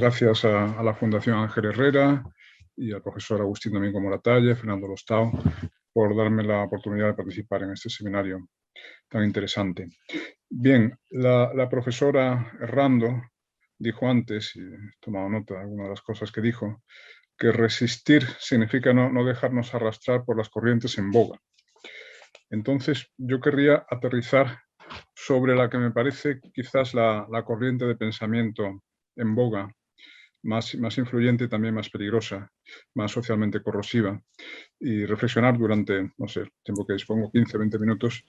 gracias a la Fundación Ángel Herrera y al profesor Agustín Domingo Moratalla, Fernando Lostau, por darme la oportunidad de participar en este seminario tan interesante. Bien, la profesora Errando dijo antes, y he tomado nota de algunas de las cosas que dijo, que resistir significa no dejarnos arrastrar por las corrientes en boga. Entonces, yo querría aterrizar sobre la que me parece quizás la corriente de pensamiento en boga, más influyente y también más peligrosa, más socialmente corrosiva, y reflexionar durante, no sé, el tiempo que dispongo, 15, 20 minutos.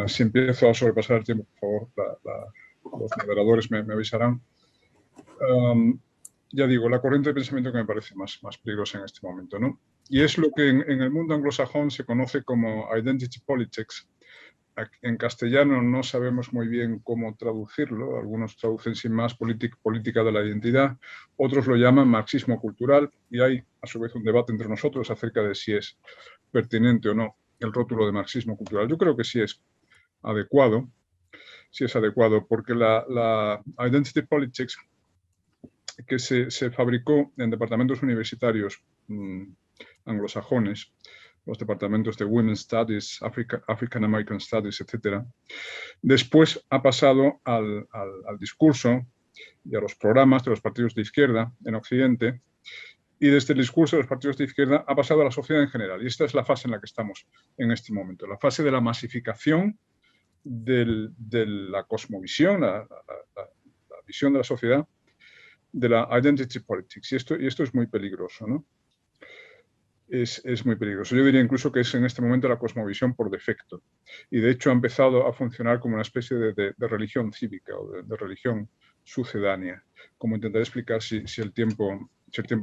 Si empiezo a sobrepasar el tiempo, por favor, los moderadores me avisarán. Ya digo, la corriente de pensamiento que me parece más peligrosa en este momento, ¿no? Y es lo que en el mundo anglosajón se conoce como identity politics. En castellano no sabemos muy bien cómo traducirlo, algunos traducen sin más política de la identidad, otros lo llaman marxismo cultural, y hay a su vez un debate entre nosotros acerca de si es pertinente o no el rótulo de marxismo cultural. Yo creo que sí es adecuado, porque la identity politics que se fabricó en departamentos universitarios anglosajones, los departamentos de Women's Studies, African American Studies, etc. Después ha pasado al discurso y a los programas de los partidos de izquierda en Occidente, y desde el discurso de los partidos de izquierda ha pasado a la sociedad en general. Y esta es la fase en la que estamos en este momento, la fase de la masificación de la cosmovisión, la visión de la sociedad, de la identity politics. Y esto es muy peligroso, ¿no? Es muy peligroso. Yo diría incluso que es en este momento la cosmovisión por defecto. Y de hecho ha empezado a funcionar como una especie de religión cívica o de religión sucedánea, como intentaré explicar si el tiempo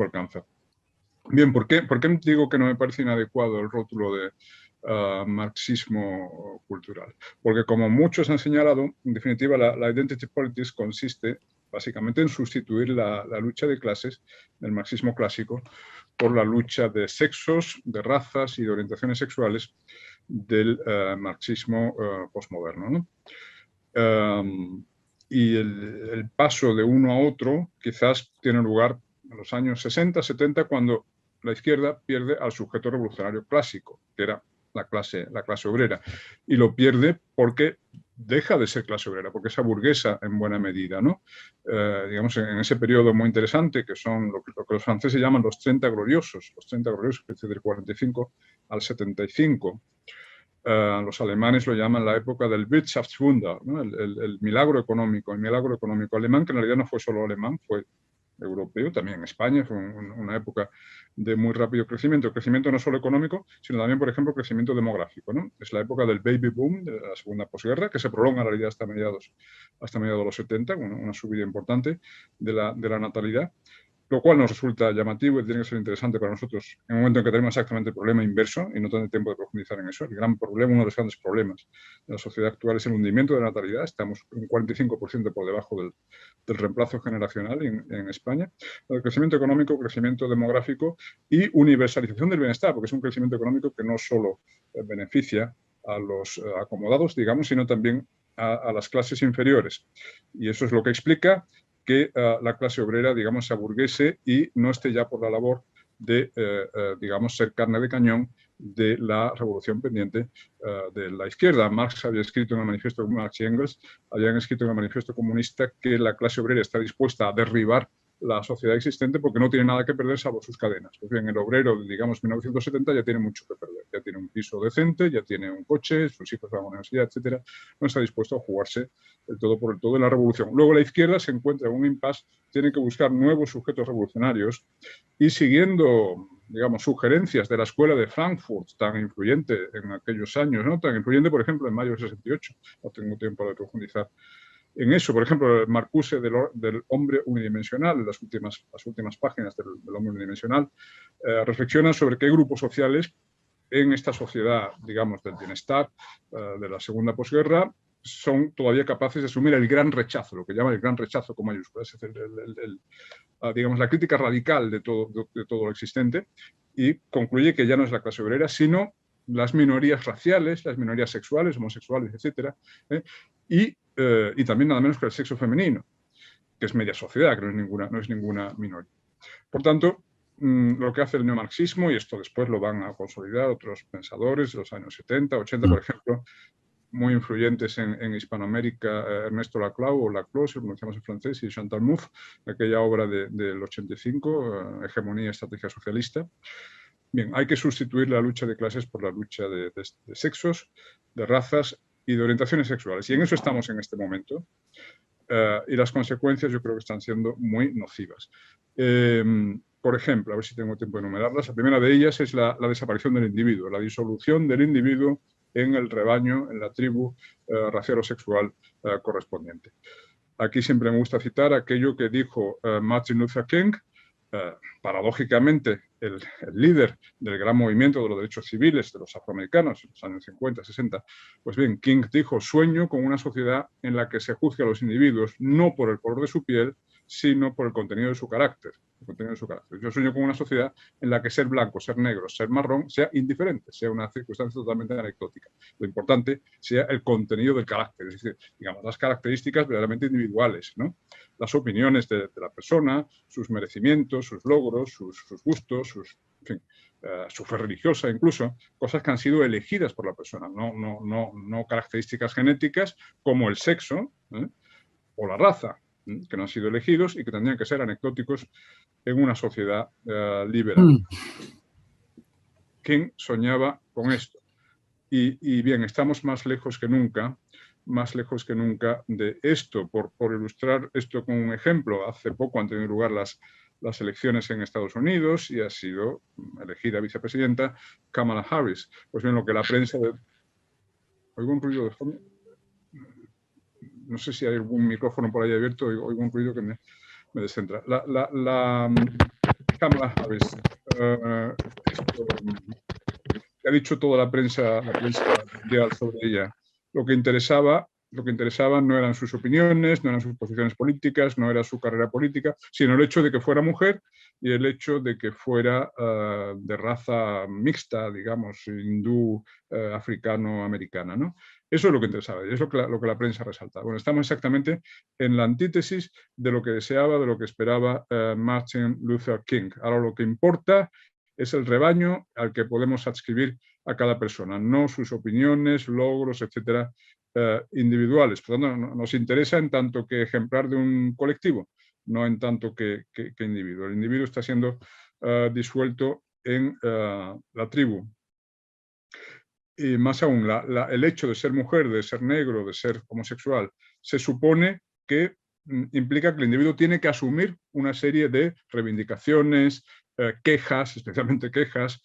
alcanza. Bien, ¿por qué digo que no me parece inadecuado el rótulo de marxismo cultural? Porque como muchos han señalado, en definitiva la identity politics consiste básicamente en sustituir la lucha de clases del marxismo clásico por la lucha de sexos, de razas y de orientaciones sexuales del marxismo posmoderno, ¿no? Y el paso de uno a otro quizás tiene lugar en los años 60, 70, cuando la izquierda pierde al sujeto revolucionario clásico, que era la clase obrera, y lo pierde porque deja de ser clase obrera, porque es burguesa en buena medida, ¿no? Digamos, en ese periodo muy interesante, que son lo que los franceses llaman los 30 gloriosos, que es del 45 al 75. Los alemanes lo llaman la época del Wirtschaftswunder, ¿no? el milagro económico alemán, que en realidad no fue solo alemán, fue europeo, también en España, fue una época de muy rápido crecimiento no solo económico, sino también, por ejemplo, crecimiento demográfico, ¿no? Es la época del baby boom, de la segunda posguerra, que se prolonga en realidad hasta mediados de los 70, una subida importante de la natalidad, lo cual nos resulta llamativo y tiene que ser interesante para nosotros en el momento en que tenemos exactamente el problema inverso y no tenemos tiempo de profundizar en eso. El gran problema, uno de los grandes problemas de la sociedad actual es el hundimiento de la natalidad. Estamos un 45% por debajo del reemplazo generacional en España. El crecimiento económico, crecimiento demográfico y universalización del bienestar, porque es un crecimiento económico que no solo beneficia a los acomodados, digamos, sino también a las clases inferiores. Y eso es lo que explica que la clase obrera, digamos, se aburguese y no esté ya por la labor de, digamos, ser carne de cañón de la revolución pendiente de la izquierda. Marx había escrito en el manifiesto, Marx y Engels habían escrito en el manifiesto comunista que la clase obrera está dispuesta a derribar la sociedad existente porque no tiene nada que perder salvo sus cadenas. Pues bien, el obrero, digamos, 1970 ya tiene mucho que perder. Ya tiene un piso decente, ya tiene un coche, sus hijos van a la universidad, etcétera. No está dispuesto a jugarse el todo por el todo en la revolución. Luego la izquierda se encuentra en un impasse, tiene que buscar nuevos sujetos revolucionarios y siguiendo, digamos, sugerencias de la escuela de Frankfurt, tan influyente en aquellos años, ¿no? Tan influyente, por ejemplo, en mayo de 68. No tengo tiempo de profundizar en eso. Por ejemplo, el Marcuse del hombre unidimensional, las últimas páginas del hombre unidimensional, reflexionan sobre qué grupos sociales en esta sociedad, digamos, del bienestar de la segunda posguerra son todavía capaces de asumir el gran rechazo, lo que llaman el gran rechazo con mayúsculas, es decir, digamos, la crítica radical de todo lo existente, y concluye que ya no es la clase obrera, sino las minorías raciales, las minorías sexuales, homosexuales, etcétera, y también nada menos que el sexo femenino. que es media sociedad, que no es ninguna minoría. Por tanto, lo que hace el neomarxismo, y esto después lo van a consolidar otros pensadores de los años 70, 80, por ejemplo, muy influyentes en Hispanoamérica, Ernesto Laclau, o Laclau, si lo pronunciamos en francés, y Chantal Mouffe, aquella obra del 85, Hegemonía y Estrategia Socialista. Bien, hay que sustituir la lucha de clases por la lucha de sexos, de razas y de orientaciones sexuales. Y en eso estamos en este momento. Y las consecuencias yo creo que están siendo muy nocivas. Por ejemplo, a ver si tengo tiempo de enumerarlas. La primera de ellas es la desaparición del individuo, la disolución del individuo en el rebaño, en la tribu racial o sexual correspondiente. Aquí siempre me gusta citar aquello que dijo Martin Luther King, paradójicamente el líder del gran movimiento de los derechos civiles de los afroamericanos en los años 50, 60. Pues bien, King dijo: sueño con una sociedad en la que se juzgue a los individuos no por el color de su piel, sino por el contenido de su carácter. Yo sueño con una sociedad en la que ser blanco, ser negro, ser marrón sea indiferente, sea una circunstancia totalmente anecdótica. Lo importante sea el contenido del carácter, es decir, digamos, las características verdaderamente individuales, ¿no? Las opiniones de la persona, sus merecimientos, sus logros, sus gustos, en fin, su fe religiosa incluso, cosas que han sido elegidas por la persona, no características genéticas como el sexo o la raza, que no han sido elegidos y que tendrían que ser anecdóticos en una sociedad liberal. King soñaba con esto. Y bien, estamos más lejos que nunca de esto. Por ilustrar esto con un ejemplo, hace poco han tenido lugar las elecciones en Estados Unidos y ha sido elegida vicepresidenta Kamala Harris. Pues bien, lo que la prensa... ¿Oigo un ruido de fondo? No sé si hay algún micrófono por ahí abierto, oigo un ruido que me descentra. Kamala Harris, ha dicho toda la prensa mundial sobre ella. Lo que interesaba no eran sus opiniones, no eran sus posiciones políticas, no era su carrera política, sino el hecho de que fuera mujer y el hecho de que fuera de raza mixta, digamos, hindú, africano, americana, ¿no? Eso es lo que interesaba y es lo que la prensa resalta. Bueno, estamos exactamente en la antítesis de lo que deseaba, de lo que esperaba Martin Luther King. Ahora lo que importa es el rebaño al que podemos adscribir a cada persona, no sus opiniones, logros, etcétera, individuales. Por lo tanto, nos interesa en tanto que ejemplar de un colectivo, no en tanto que individuo. El individuo está siendo disuelto en la tribu. Y más aún, el hecho de ser mujer, de ser negro, de ser homosexual, se supone que implica que el individuo tiene que asumir una serie de reivindicaciones, quejas, especialmente quejas,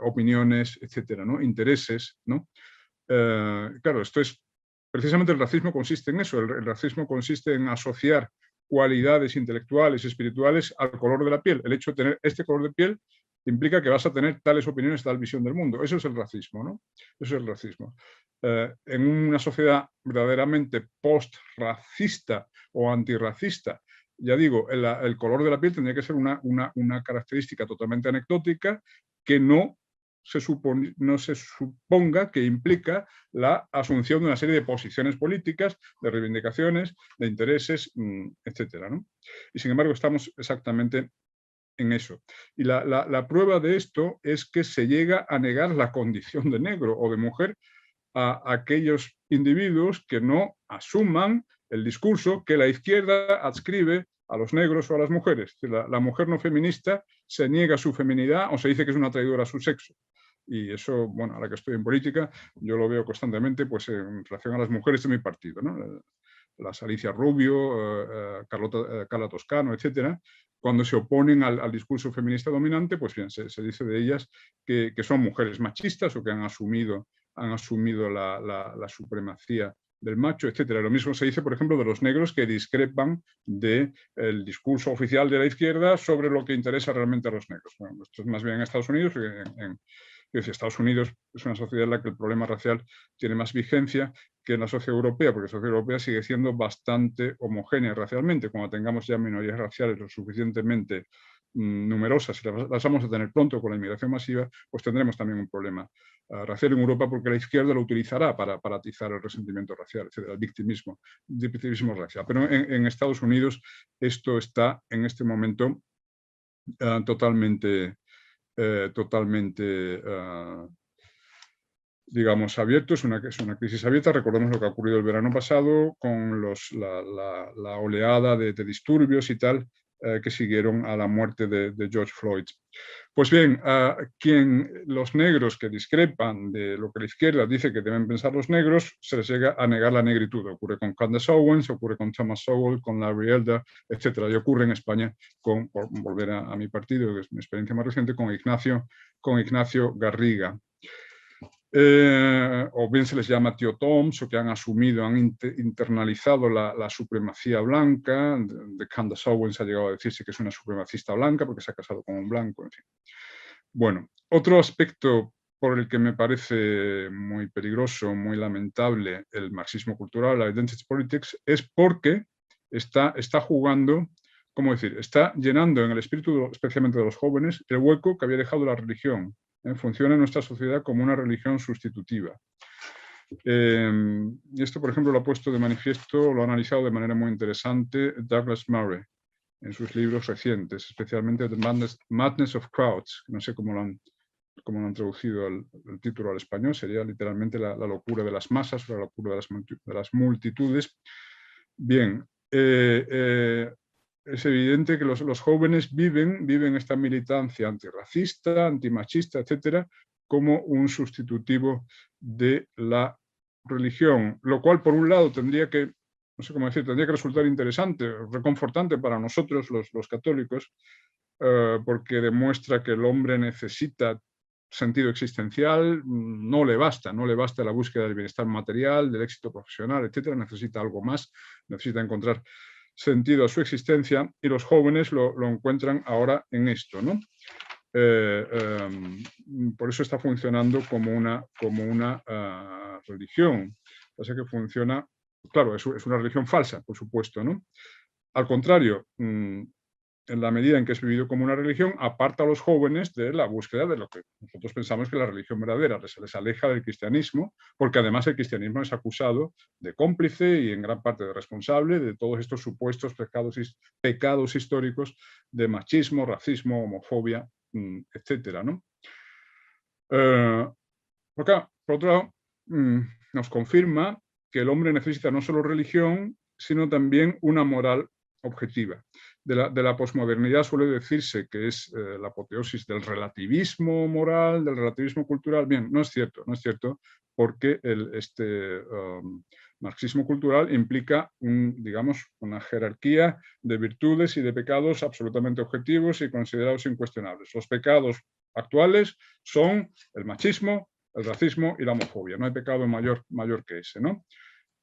opiniones, etcétera, ¿no? Intereses, ¿no? Claro, esto es precisamente el racismo consiste en eso. El racismo consiste en asociar cualidades intelectuales y espirituales al color de la piel. El hecho de tener este color de piel implica que vas a tener tales opiniones, tal visión del mundo. Eso es el racismo, ¿no? Eso es el racismo. En una sociedad verdaderamente post-racista o antirracista, ya digo, el color de la piel tendría que ser una característica totalmente anecdótica que no se suponga que implica la asunción de una serie de posiciones políticas, de reivindicaciones, de intereses, etcétera, ¿no? Y sin embargo estamos exactamente en eso. Y la prueba de esto es que se llega a negar la condición de negro o de mujer a aquellos individuos que no asuman el discurso que la izquierda adscribe a los negros o a las mujeres. La mujer no feminista se niega su feminidad o se dice que es una traidora a su sexo. Y eso, bueno, ahora que estoy en política, yo lo veo constantemente pues, en relación a las mujeres de mi partido, ¿no? Las Alicia Rubio, Carla Toscano, etcétera, cuando se oponen al discurso feminista dominante, pues bien, se dice de ellas que son mujeres machistas o que han asumido la supremacía del macho, etcétera. Lo mismo se dice, por ejemplo, de los negros que discrepan del discurso oficial de la izquierda sobre lo que interesa realmente a los negros. Bueno, esto es más bien en Estados Unidos. Estados Unidos es una sociedad en la que el problema racial tiene más vigencia que en la sociedad europea, porque la sociedad europea sigue siendo bastante homogénea racialmente. Cuando tengamos ya minorías raciales lo suficientemente numerosas, y las vamos a tener pronto con la inmigración masiva, pues tendremos también un problema racial en Europa, porque la izquierda lo utilizará para atizar el resentimiento racial, etcétera, el victimismo racial. Pero en Estados Unidos esto está en este momento totalmente, digamos, abierto. Es una crisis abierta. Recordemos lo que ha ocurrido el verano pasado con la oleada de disturbios y tal que siguieron a la muerte de George Floyd. Pues bien, los negros que discrepan de lo que la izquierda dice que deben pensar los negros, se les llega a negar la negritud. Ocurre con Candace Owens, ocurre con Thomas Sowell, con Larry Elder, etc. Y ocurre en España, por volver a mi partido, que es mi experiencia más reciente, con Ignacio Garriga. O bien se les llama tío Toms, o que han asumido, han internalizado la supremacía blanca. De Candace Owens ha llegado a decirse que es una supremacista blanca porque se ha casado con un blanco, en fin. Bueno, otro aspecto por el que me parece muy peligroso, muy lamentable el marxismo cultural, la identity politics, es porque está jugando, ¿cómo decir?, está llenando en el espíritu, especialmente de los jóvenes, el hueco que había dejado la religión. Funciona en nuestra sociedad como una religión sustitutiva. Y esto, por ejemplo, lo ha puesto de manifiesto, lo ha analizado de manera muy interesante Douglas Murray en sus libros recientes, especialmente The Madness of Crowds. No sé cómo lo han traducido el título al español, sería literalmente la locura de las masas, la locura de las multitudes. Bien, es evidente que los jóvenes viven esta militancia antirracista, antimachista, etcétera, como un sustitutivo de la religión, lo cual, por un lado, tendría que resultar interesante, reconfortante para nosotros, los católicos, porque demuestra que el hombre necesita sentido existencial, no le basta la búsqueda del bienestar material, del éxito profesional, etcétera, necesita algo más, necesita encontrar sentido a su existencia, y los jóvenes lo encuentran ahora en esto, ¿no? Por eso está funcionando como una religión. O sea que funciona, claro, es una religión falsa, por supuesto, ¿no? Al contrario, en la medida en que es vivido como una religión, aparta a los jóvenes de la búsqueda de lo que nosotros pensamos que es la religión verdadera, se les aleja del cristianismo, porque además el cristianismo es acusado de cómplice y en gran parte de responsable de todos estos supuestos pecados históricos de machismo, racismo, homofobia, etcétera, ¿no? Por otro lado, nos confirma que el hombre necesita no solo religión, sino también una moral objetiva. De la posmodernidad suele decirse que es la apoteosis del relativismo moral, del relativismo cultural. Bien, no es cierto, porque este marxismo cultural implica una jerarquía de virtudes y de pecados absolutamente objetivos y considerados incuestionables. Los pecados actuales son el machismo, el racismo y la homofobia. No hay pecado mayor que ese, ¿no?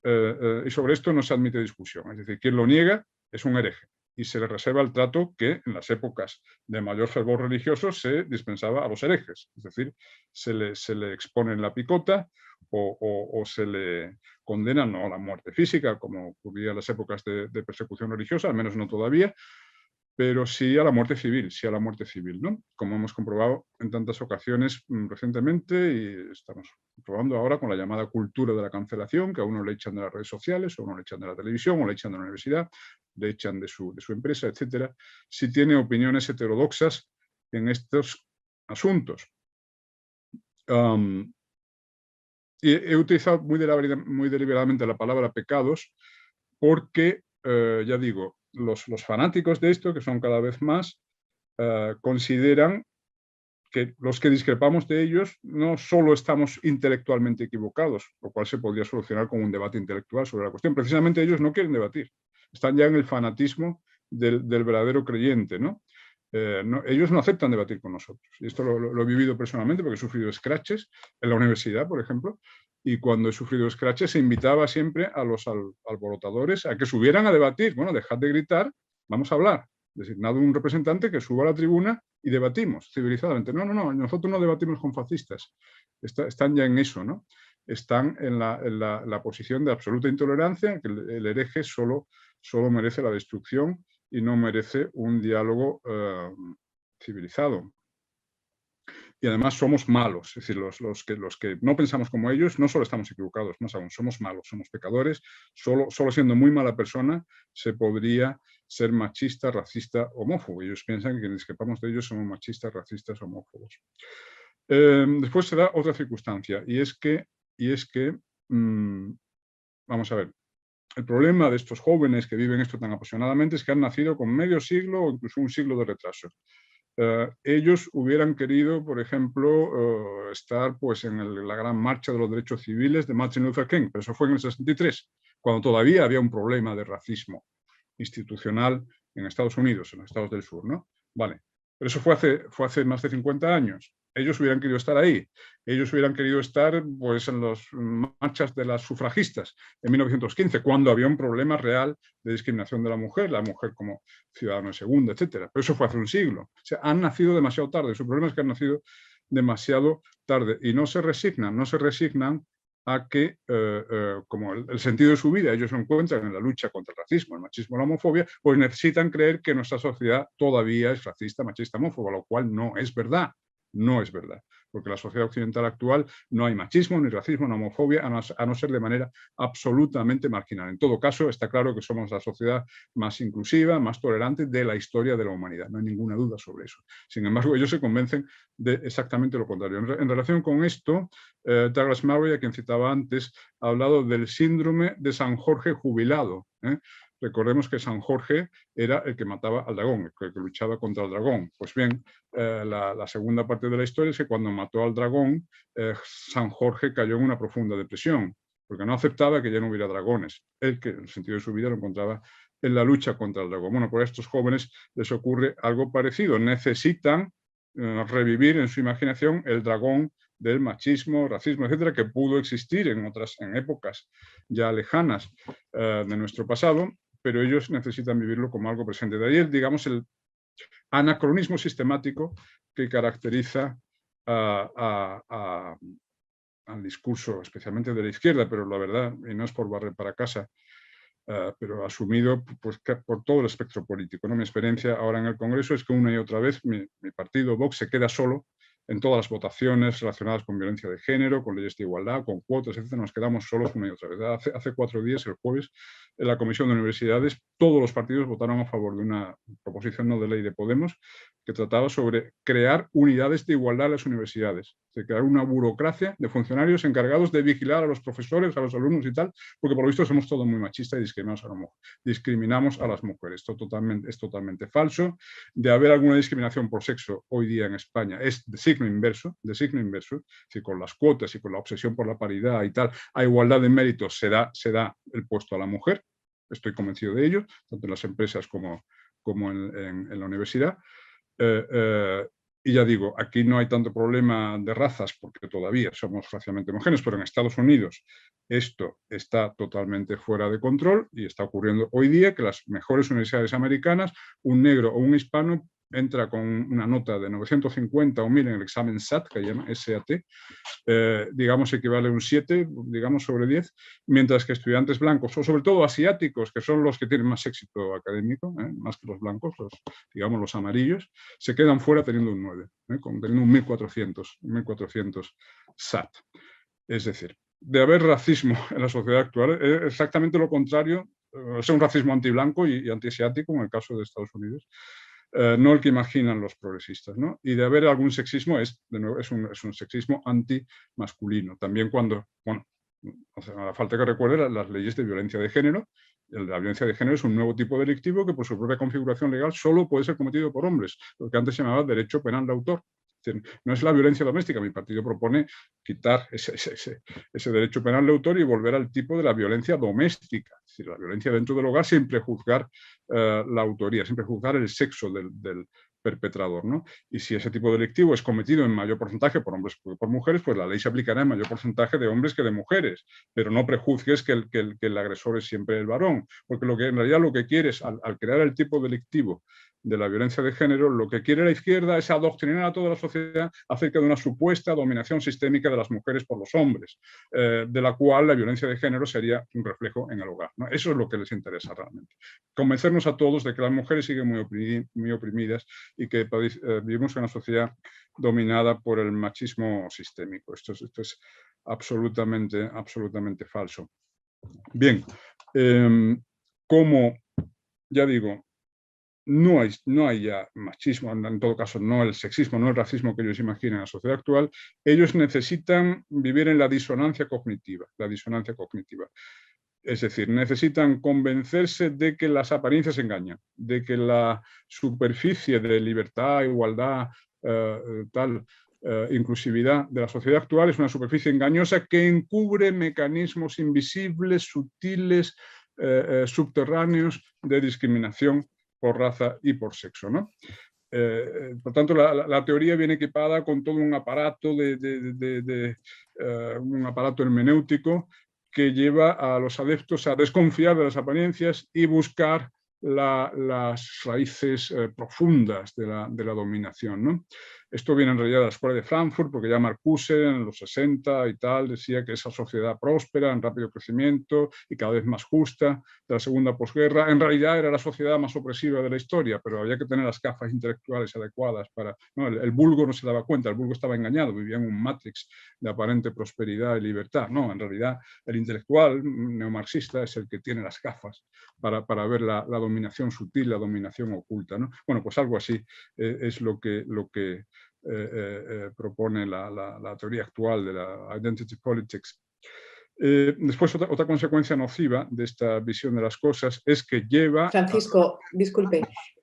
Y sobre esto no se admite discusión. Es decir, quien lo niega es un hereje, y se le reserva el trato que en las épocas de mayor fervor religioso se dispensaba a los herejes. Es decir, se le expone en la picota o se le condena no a la muerte física, como ocurría en las épocas de persecución religiosa, al menos no todavía, pero sí a la muerte civil, ¿no? Como hemos comprobado en tantas ocasiones recientemente, y estamos probando ahora con la llamada cultura de la cancelación, que a uno le echan de las redes sociales, o a uno le echan de la televisión, o le echan de la universidad, le echan de su empresa, etcétera, si tiene opiniones heterodoxas en estos asuntos. Y he utilizado muy deliberadamente la palabra pecados porque, ya digo, los fanáticos de esto, que son cada vez más, consideran que los que discrepamos de ellos no solo estamos intelectualmente equivocados, lo cual se podría solucionar con un debate intelectual sobre la cuestión. Precisamente ellos no quieren debatir, están ya en el fanatismo del verdadero creyente, ¿no? Ellos no aceptan debatir con nosotros. Y esto lo he vivido personalmente porque he sufrido scratches en la universidad, por ejemplo, y cuando he sufrido scratches se invitaba siempre a los alborotadores a que subieran a debatir. Bueno, dejad de gritar, vamos a hablar. Designado un representante que suba a la tribuna y debatimos civilizadamente. No, nosotros no debatimos con fascistas. Están ya en eso, ¿no? Están en la posición de absoluta intolerancia, que el hereje solo merece la destrucción y no merece un diálogo civilizado. Y además somos malos, es decir, los que no pensamos como ellos no solo estamos equivocados, más aún, somos malos, somos pecadores, solo siendo muy mala persona se podría ser machista, racista, homófobo. Ellos piensan que quienes discrepamos de ellos somos machistas, racistas, homófobos. Después se da otra circunstancia, y es que vamos a ver, el problema de estos jóvenes que viven esto tan apasionadamente es que han nacido con medio siglo o incluso un siglo de retraso. Ellos hubieran querido, por ejemplo, estar pues, en la gran marcha de los derechos civiles de Martin Luther King, pero eso fue en el 63, cuando todavía había un problema de racismo institucional en Estados Unidos, en los estados del sur, ¿no? Vale, pero eso fue hace más de 50 años. Ellos hubieran querido estar ahí. Ellos hubieran querido estar pues, en las marchas de las sufragistas en 1915, cuando había un problema real de discriminación de la mujer como ciudadano de segunda, etc. Pero eso fue hace un siglo. O sea, han nacido demasiado tarde. Su problema es que han nacido demasiado tarde y no se resignan a que, como el sentido de su vida, ellos lo encuentran en la lucha contra el racismo, el machismo y la homofobia, pues necesitan creer que nuestra sociedad todavía es racista, machista, homófoba, lo cual no es verdad. No es verdad, porque en la sociedad occidental actual no hay machismo, ni racismo, ni homofobia, a no ser de manera absolutamente marginal. En todo caso, está claro que somos la sociedad más inclusiva, más tolerante de la historia de la humanidad. No hay ninguna duda sobre eso. Sin embargo, ellos se convencen de exactamente lo contrario. En relación con esto, Douglas Murray, a quien citaba antes, ha hablado del síndrome de San Jorge jubilado. Recordemos que San Jorge era el que mataba al dragón, el que luchaba contra el dragón. Pues bien, la segunda parte de la historia es que cuando mató al dragón, San Jorge cayó en una profunda depresión, porque no aceptaba que ya no hubiera dragones. Él, que en el sentido de su vida lo encontraba en la lucha contra el dragón. Bueno, pues a estos jóvenes les ocurre algo parecido. Necesitan revivir en su imaginación el dragón del machismo, racismo, etcétera, que pudo existir en épocas ya lejanas de nuestro pasado, pero ellos necesitan vivirlo como algo presente. De ahí, digamos, el anacronismo sistemático que caracteriza al discurso, especialmente de la izquierda, pero la verdad, y no es por barrer para casa, pero asumido pues, por todo el espectro político, ¿no? Mi experiencia ahora en el Congreso es que una y otra vez mi partido, Vox, se queda solo en todas las votaciones relacionadas con violencia de género, con leyes de igualdad, con cuotas, etc. Nos quedamos solos una y otra vez. Hace 4 días, el jueves, en la Comisión de Universidades, todos los partidos votaron a favor de una proposición no de ley de Podemos que trataba sobre crear unidades de igualdad en las universidades, de crear una burocracia de funcionarios encargados de vigilar a los profesores, a los alumnos y tal, porque por lo visto somos todos muy machistas y discriminamos a las mujeres. Esto es totalmente falso. De haber alguna discriminación por sexo hoy día en España es de signo inverso, si con las cuotas y con la obsesión por la paridad y tal, a igualdad de méritos se da el puesto a la mujer. Estoy convencido de ello, tanto en las empresas como en la universidad. Y ya digo, aquí no hay tanto problema de razas porque todavía somos racialmente homogéneos, pero en Estados Unidos esto está totalmente fuera de control y está ocurriendo hoy día que las mejores universidades americanas, un negro o un hispano entra con una nota de 950 o 1000 en el examen SAT, que llama SAT, digamos equivale a un 7, digamos sobre 10, mientras que estudiantes blancos, o sobre todo asiáticos, que son los que tienen más éxito académico, más que los blancos, digamos los amarillos, se quedan fuera teniendo un 9, teniendo un 1400 SAT. Es decir, de haber racismo en la sociedad actual, es exactamente lo contrario, es un racismo antiblanco y antiasiático en el caso de Estados Unidos, no el que imaginan los progresistas, ¿no? Y de haber algún sexismo es un sexismo antimasculino. También cuando, bueno, o sea, a la falta que recuerde las leyes de violencia de género. La violencia de género es un nuevo tipo delictivo que por su propia configuración legal solo puede ser cometido por hombres, lo que antes se llamaba derecho penal de autor. No es la violencia doméstica, mi partido propone quitar ese derecho penal de autor y volver al tipo de la violencia doméstica, es decir, la violencia dentro del hogar sin prejuzgar la autoría, sin prejuzgar el sexo del perpetrador, ¿no? Y si ese tipo delictivo es cometido en mayor porcentaje por hombres que por mujeres, pues la ley se aplicará en mayor porcentaje de hombres que de mujeres, pero no prejuzgues que el agresor es siempre el varón, porque en realidad lo que quieres al crear el tipo delictivo de la violencia de género, lo que quiere la izquierda es adoctrinar a toda la sociedad acerca de una supuesta dominación sistémica de las mujeres por los hombres, de la cual la violencia de género sería un reflejo en el hogar, ¿no? Eso es lo que les interesa realmente. Convencernos a todos de que las mujeres siguen muy oprimidas y que vivimos en una sociedad dominada por el machismo sistémico. Esto es absolutamente falso. Bien, como ya digo, no hay ya machismo, en todo caso no el sexismo, no el racismo que ellos imaginan en la sociedad actual, ellos necesitan vivir en la disonancia cognitiva. Es decir, necesitan convencerse de que las apariencias engañan, de que la superficie de libertad, igualdad, inclusividad de la sociedad actual es una superficie engañosa que encubre mecanismos invisibles, sutiles, subterráneos de discriminación por raza y por sexo, ¿no? Por tanto, la teoría viene equipada con todo un aparato un aparato hermenéutico que lleva a los adeptos a desconfiar de las apariencias y buscar las raíces profundas de la dominación, ¿no? Esto viene en realidad de la escuela de Frankfurt, porque ya Marcuse en los 60 y tal decía que esa sociedad próspera, en rápido crecimiento y cada vez más justa de la segunda posguerra, en realidad era la sociedad más opresiva de la historia, pero había que tener las gafas intelectuales adecuadas para... ¿no? El vulgo no se daba cuenta, el vulgo estaba engañado, vivía en un matrix de aparente prosperidad y libertad. No, en realidad el intelectual neomarxista es el que tiene las gafas para ver la dominación sutil, la dominación oculta, ¿no? Bueno, pues algo así es lo que propone la teoría actual de la identity politics. Después, otra consecuencia nociva de esta visión de las cosas es que lleva... Francisco, disculpe,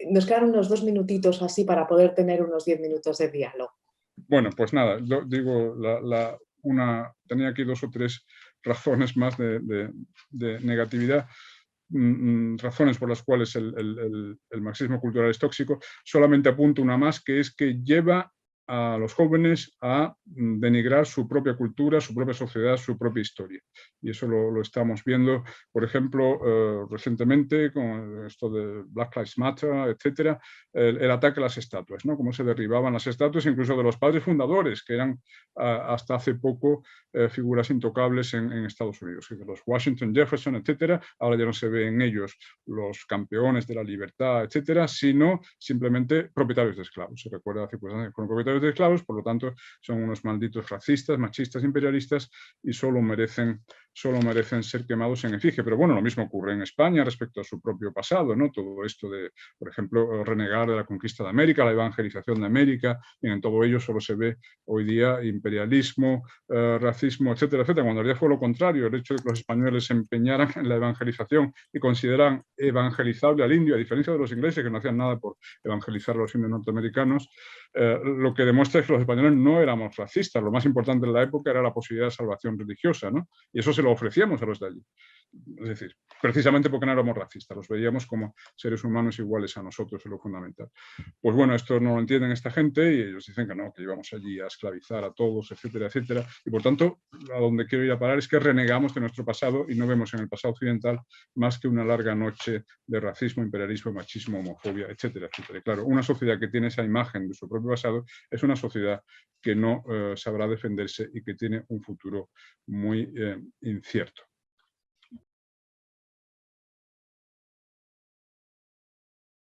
nos quedan unos 2 minutitos así para poder tener unos 10 minutos de diálogo. Bueno, pues nada, digo, tenía aquí 2 o 3 razones más de negatividad, razones por las cuales el marxismo cultural es tóxico. Solamente apunto una más, que es que lleva a los jóvenes a denigrar su propia cultura, su propia sociedad, su propia historia. Y eso lo estamos viendo, por ejemplo, recientemente con esto de Black Lives Matter, etcétera, el ataque a las estatuas, ¿no? Cómo se derribaban las estatuas, incluso de los padres fundadores, que eran hasta hace poco figuras intocables en Estados Unidos. Los Washington, Jefferson, etcétera, ahora ya no se ve en ellos los campeones de la libertad, etcétera, sino simplemente propietarios de esclavos. Se recuerda hace años con propietarios de esclavos, por lo tanto son unos malditos racistas, machistas, imperialistas y solo merecen ser quemados en efigie. Pero bueno, lo mismo ocurre en España respecto a su propio pasado, ¿no? Todo esto de, por ejemplo, renegar de la conquista de América, la evangelización de América, y en todo ello solo se ve hoy día imperialismo, racismo, etcétera, etcétera, cuando en realidad fue lo contrario. El hecho de que los españoles se empeñaran en la evangelización y consideran evangelizable al indio, a diferencia de los ingleses que no hacían nada por evangelizar a los indios norteamericanos, lo que demuestra es que los españoles no éramos racistas. Lo más importante en la época era la posibilidad de salvación religiosa, ¿no? Y eso se lo ofrecíamos a los de allí. Es decir, precisamente porque no éramos racistas, los veíamos como seres humanos iguales a nosotros, es lo fundamental. Pues bueno, esto no lo entienden esta gente y ellos dicen que no, que íbamos allí a esclavizar a todos, etcétera, etcétera. Y por tanto, a donde quiero ir a parar es que renegamos de nuestro pasado y no vemos en el pasado occidental más que una larga noche de racismo, imperialismo, machismo, homofobia, etcétera, etcétera. Y claro, una sociedad que tiene esa imagen de su propio pasado es una sociedad que no sabrá defenderse y que tiene un futuro muy incierto.